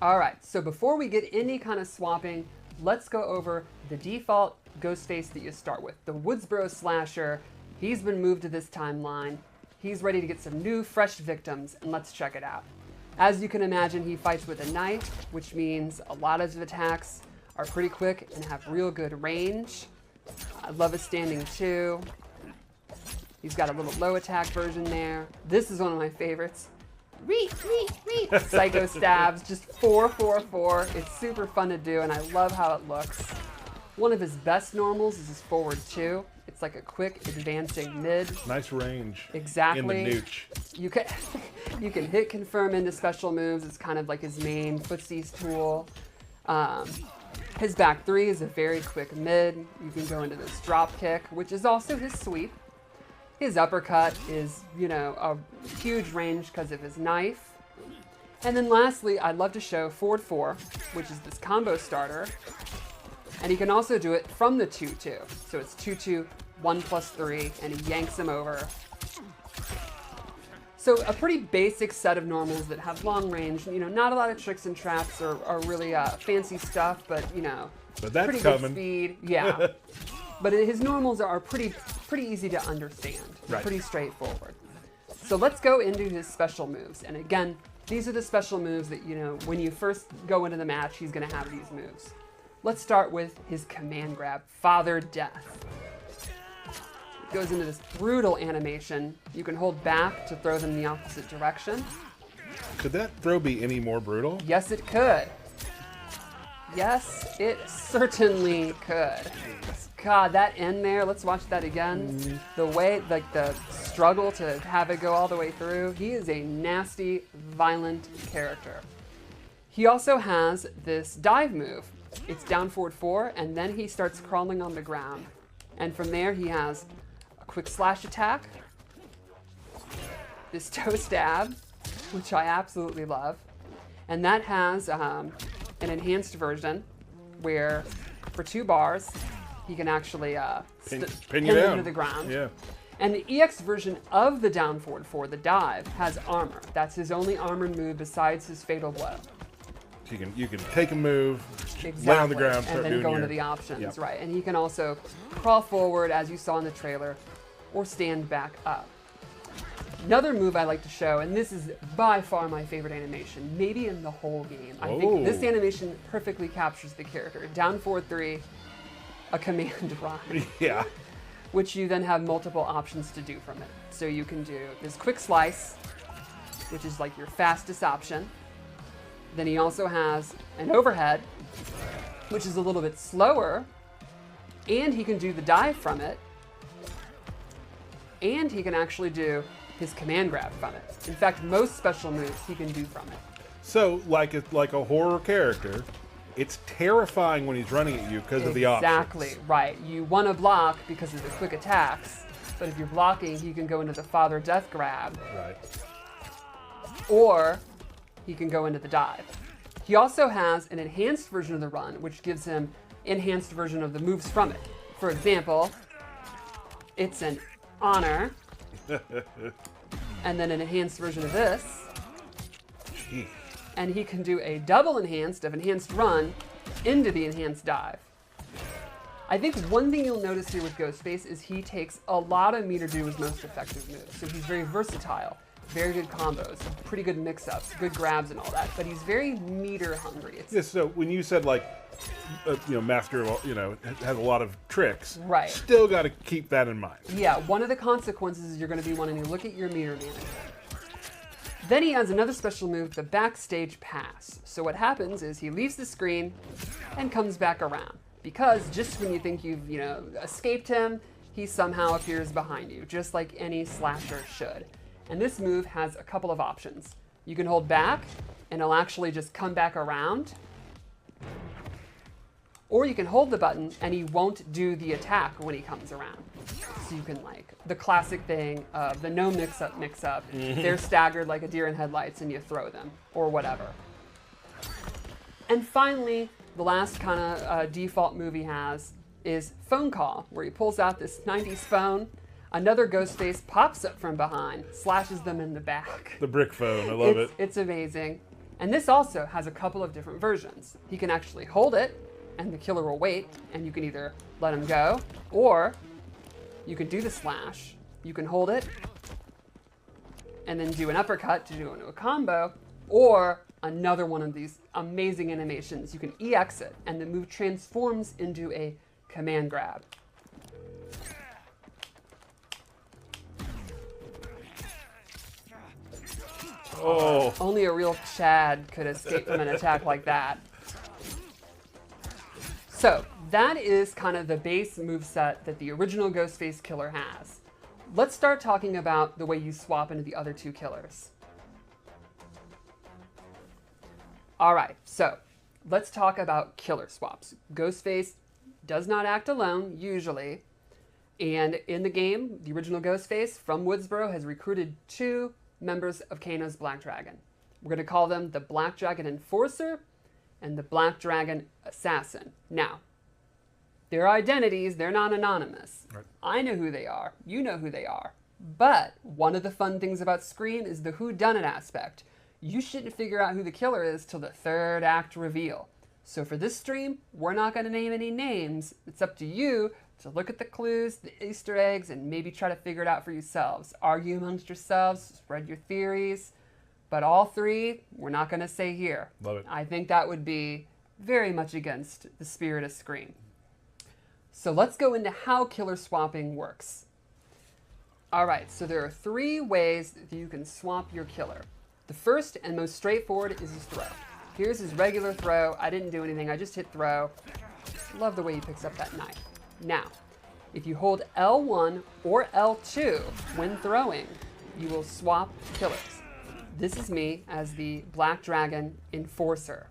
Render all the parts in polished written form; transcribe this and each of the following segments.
All right, so before we get any kind of swapping, let's go over the default Ghostface that you start with. The Woodsboro slasher, he's been moved to this timeline. He's ready to get some new, fresh victims, and let's check it out. As you can imagine, he fights with a knife, which means a lot of his attacks are pretty quick and have real good range. I love his standing 2. He's got a little low attack version there. This is one of my favorites. Psycho stabs, just 4. It's super fun to do, and I love how it looks. One of his best normals is his forward 2. It's like a quick advancing mid. Nice range. Exactly. In the nooch. You can hit confirm into special moves. It's kind of like his main footsies tool. His back 3 is a very quick mid. You can go into this drop kick, which is also his sweep. His uppercut is, a huge range because of his knife. And then lastly, I'd love to show forward 4, which is this combo starter. And he can also do it from the 2-2. So it's 2-2, 1+3, and he yanks him over. So a pretty basic set of normals that have long range. Not a lot of tricks and traps or really fancy stuff, but that's pretty coming. Good speed. Yeah. But his normals are pretty easy to understand. Right. Pretty straightforward. So let's go into his special moves. And again, these are the special moves that, when you first go into the match, he's going to have these moves. Let's start with his command grab, Father Death. It goes into this brutal animation. You can hold back to throw them in the opposite direction. Could that throw be any more brutal? Yes, it could. Yes, it certainly could. God, that end there, let's watch that again. The way, the struggle to have it go all the way through. He is a nasty, violent character. He also has this dive move. It's down forward 4, and then he starts crawling on the ground. And from there, he has a quick slash attack, this toe stab, which I absolutely love. And that has an enhanced version where for 2 bars, he can actually pin you down into the ground. Yeah. And the EX version of the down forward 4, the dive, has armor. That's his only armored move besides his fatal blow. So you can take a move, Exactly. lay on the ground, start and then doing go into the options, right? And he can also crawl forward, as you saw in the trailer, or stand back up. Another move I like to show, and this is by far my favorite animation, maybe in the whole game. I think this animation perfectly captures the character. Down forward 3, a command run. Yeah. Which you then have multiple options to do from it. So you can do this quick slice, which is like your fastest option. Then he also has an overhead, which is a little bit slower, and he can do the dive from it, and he can actually do his command grab from it. In fact, most special moves he can do from it. So, like a horror character, it's terrifying when he's running at you because of the options. Exactly, right. You want to block because of the quick attacks, but if you're blocking, he can go into the Father Death grab. Right. Or he can go into the dive. He also has an enhanced version of the run, which gives him enhanced version of the moves from it. For example, it's an honor, and then an enhanced version of this. Gee. And he can do a double enhanced of enhanced run into the enhanced dive. I think one thing you'll notice here with Ghostface is he takes a lot of meter to do his most effective moves. So he's very versatile. Very good combos, pretty good mix-ups, good grabs and all that, but he's very meter hungry. So when you said master, has a lot of tricks, right? Still got to keep that in mind. Yeah, one of the consequences is you're going to be wanting to look at your meter manager. Then he has another special move, the backstage pass. So what happens is he leaves the screen and comes back around because just when you think you've escaped him, he somehow appears behind you, just like any slasher should. And this move has a couple of options. You can hold back, and it'll actually just come back around. Or you can hold the button, and he won't do the attack when he comes around. So you can, the classic thing of the no mix-up. They're staggered like a deer in headlights, and you throw them, or whatever. And finally, the last kind of default move he has is phone call, where he pulls out this 90s phone. Another Ghostface pops up from behind, slashes them in the back. The brick phone, I love it. It's amazing. And this also has a couple of different versions. He can actually hold it, and the killer will wait, and you can either let him go, or you can do the slash. You can hold it, and then do an uppercut to do into a combo, or another one of these amazing animations. You can EX it, and the move transforms into a command grab. Oh. Only a real Chad could escape from an attack like that. So that is kind of the base moveset that the original Ghostface killer has. Let's start talking about the way you swap into the other two killers. All right, so let's talk about killer swaps. Ghostface does not act alone, usually. And in the game, the original Ghostface from Woodsboro has recruited 2 members of Kano's Black Dragon. We're going to call them the Black Dragon Enforcer and the Black Dragon Assassin. Now, their identities, they're not anonymous. Right. I know who they are. You know who they are. But one of the fun things about Scream is the whodunit aspect. You shouldn't figure out who the killer is till the 3rd act reveal. So for this stream, we're not going to name any names. It's up to you to look at the clues, the Easter eggs, and maybe try to figure it out for yourselves. Argue amongst yourselves, spread your theories. But all 3, we're not going to say here. Love it. I think that would be very much against the spirit of Scream. So let's go into how killer swapping works. All right, so there are 3 ways that you can swap your killer. The first and most straightforward is his throw. Here's his regular throw. I didn't do anything, I just hit throw. Love the way he picks up that knife. Now, if you hold L1 or L2 when throwing, you will swap killers. This is me as the Black Dragon Enforcer.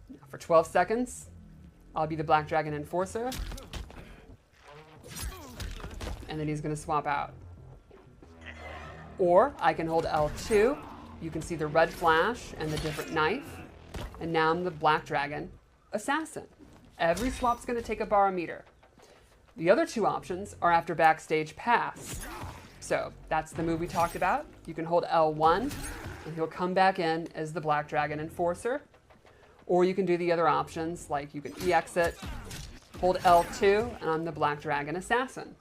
Now for 12 seconds, I'll be the Black Dragon Enforcer. And then he's going to swap out. Or I can hold L2. You can see the red flash and the different knife. And now I'm the Black Dragon Assassin. Every swap's going to take a barometer. The other 2 options are after backstage pass. So that's the move we talked about. You can hold L1 and he'll come back in as the Black Dragon Enforcer. Or you can do the other options, like you can EX it, hold L2, and I'm the Black Dragon Assassin.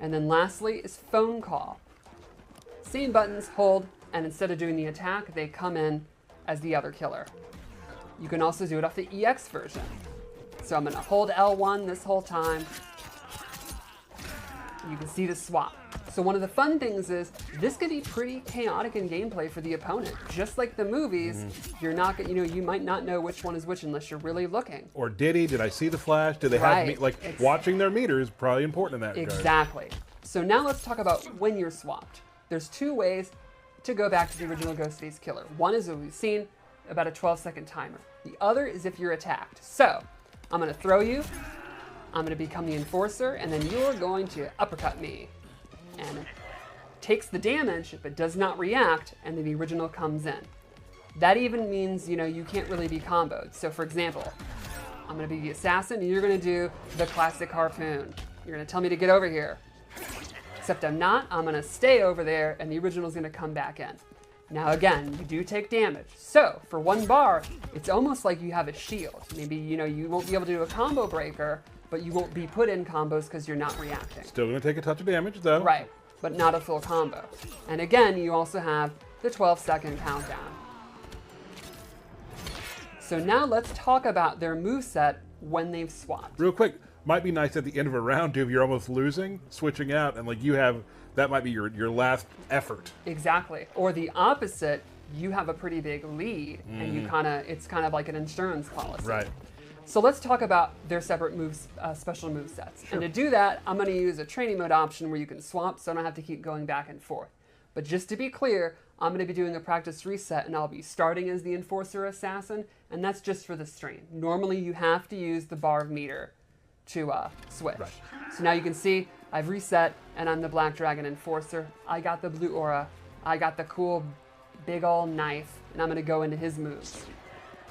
And then lastly is phone call. Same buttons, hold, and instead of doing the attack, they come in as the other killer. You can also do it off the EX version. So I'm going to hold L1 this whole time. You can see the swap. So one of the fun things is this could be pretty chaotic in gameplay for the opponent. Just like the movies, you're not, you might not know which one is which unless you're really looking. Or did I see the flash? Did they have watching their meter is probably important in that regard. Exactly. So now let's talk about when you're swapped. There's 2 ways to go back to the original Ghostface killer. One is what we've seen, about a 12-second timer. The other is if you're attacked. So I'm going to throw you. I'm going to become the Enforcer, and then you're going to uppercut me. And it takes the damage, but does not react, and then the original comes in. That even means, you can't really be comboed. So for example, I'm going to be the Assassin, and you're going to do the classic harpoon. You're going to tell me to get over here. Except I'm not. I'm going to stay over there, and the original is going to come back in. Now again, you do take damage. So for 1 bar, it's almost like you have a shield. Maybe, you won't be able to do a combo breaker, but you won't be put in combos because you're not reacting. Still going to take a touch of damage, though. Right, but not a full combo. And again, you also have the 12-second countdown. So now let's talk about their moveset when they've swapped. Real quick, might be nice at the end of a round, too, if you're almost losing, switching out, and that might be your last effort. Exactly. Or the opposite, you have a pretty big lead, and it's kind of like an insurance policy. Right. So let's talk about their separate moves, special move sets. Sure. And to do that, I'm going to use a training mode option where you can swap, so I don't have to keep going back and forth. But just to be clear, I'm going to be doing a practice reset, and I'll be starting as the Enforcer Assassin, and that's just for the stream. Normally, you have to use the bar of meter to switch. Right. So now you can see I've reset, and I'm the Black Dragon Enforcer. I got the blue aura. I got the cool big ol' knife, and I'm going to go into his moves.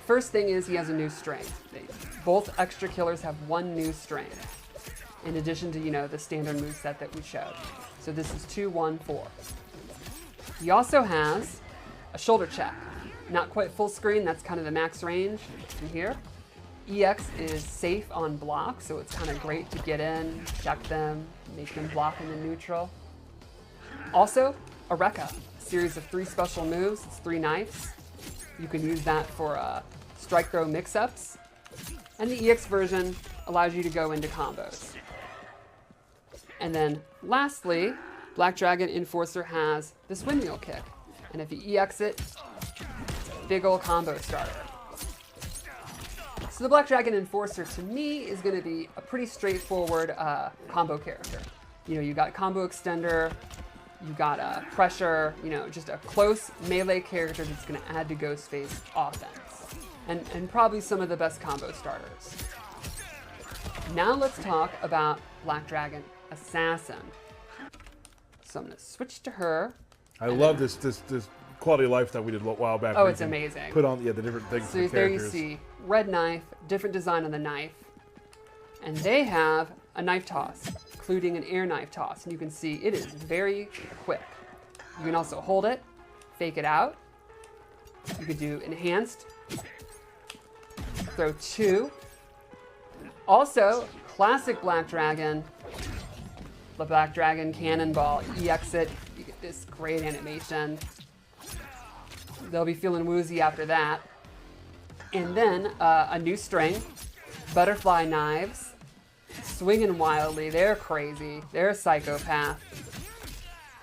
First thing is he has a new strength. Both extra killers have 1 new strength, in addition to, the standard moveset that we showed. So this is 2, 1, 4. He also has a shoulder check. not quite full screen, that's kind of the max range in here. EX is safe on block, so it's kind of great to get in, check them, make them block in the neutral. Also, a Rekka, a series of 3 special moves, it's 3 knives. You can use that for strike throw mix-ups. And the EX version allows you to go into combos. And then lastly, Black Dragon Enforcer has this windmill kick. And if you EX it, big ol' combo starter. So the Black Dragon Enforcer to me is going to be a pretty straightforward combo character. You know, you got combo extender, you got pressure, you know, just a close melee character that's going to add to Ghostface offense. And probably some of the best combo starters. Now let's talk about Black Dragon Assassin. So I'm going to switch to her. I love this quality of life that we did a while back. Oh, it's amazing. Put on the different things. So there you see red knife, different design on the knife, and they have a knife toss, including an air knife toss, and you can see it is very quick. You can also hold it, fake it out. You could do enhanced, throw 2. Also, classic Black Dragon, the Black Dragon Cannonball, EX it, you get this great animation. They'll be feeling woozy after that. And then a new string, butterfly knives, swinging wildly, they're crazy, they're a psychopath.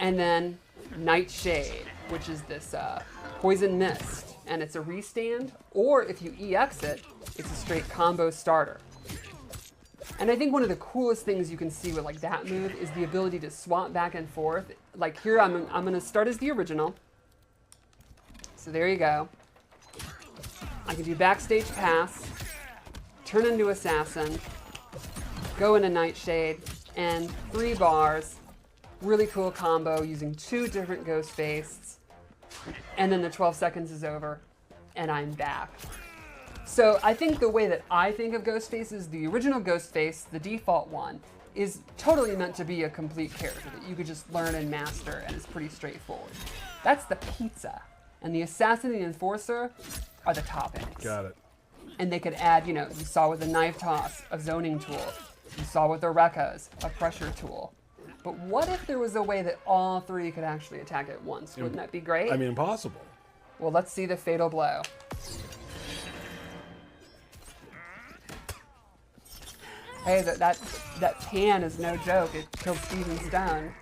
And then Nightshade, which is this poison mist, and it's a restand, or if you EX it, it's a straight combo starter. And I think one of the coolest things you can see with like that move is the ability to swap back and forth. Like here, I'm gonna start as the original. So there you go. I can do backstage pass, turn into assassin, go into Nightshade, and 3 bars. Really cool combo using 2 different Ghostface. And then the 12 seconds is over, and I'm back. So I think the way that I think of Ghostface is the original Ghostface, the default one, is totally meant to be a complete character that you could just learn and master, and it's pretty straightforward. That's the pizza. And the Assassin and the Enforcer are the toppings. Got it. And they could add, you know, you saw with the knife toss, a zoning tool. You saw with the Rekkas, a pressure tool. But what if there was a way that all 3 could actually attack at once? Wouldn't that be great? I mean, impossible. Well, let's see the fatal blow. Hey, that pan is no joke. It killed Steven Stone.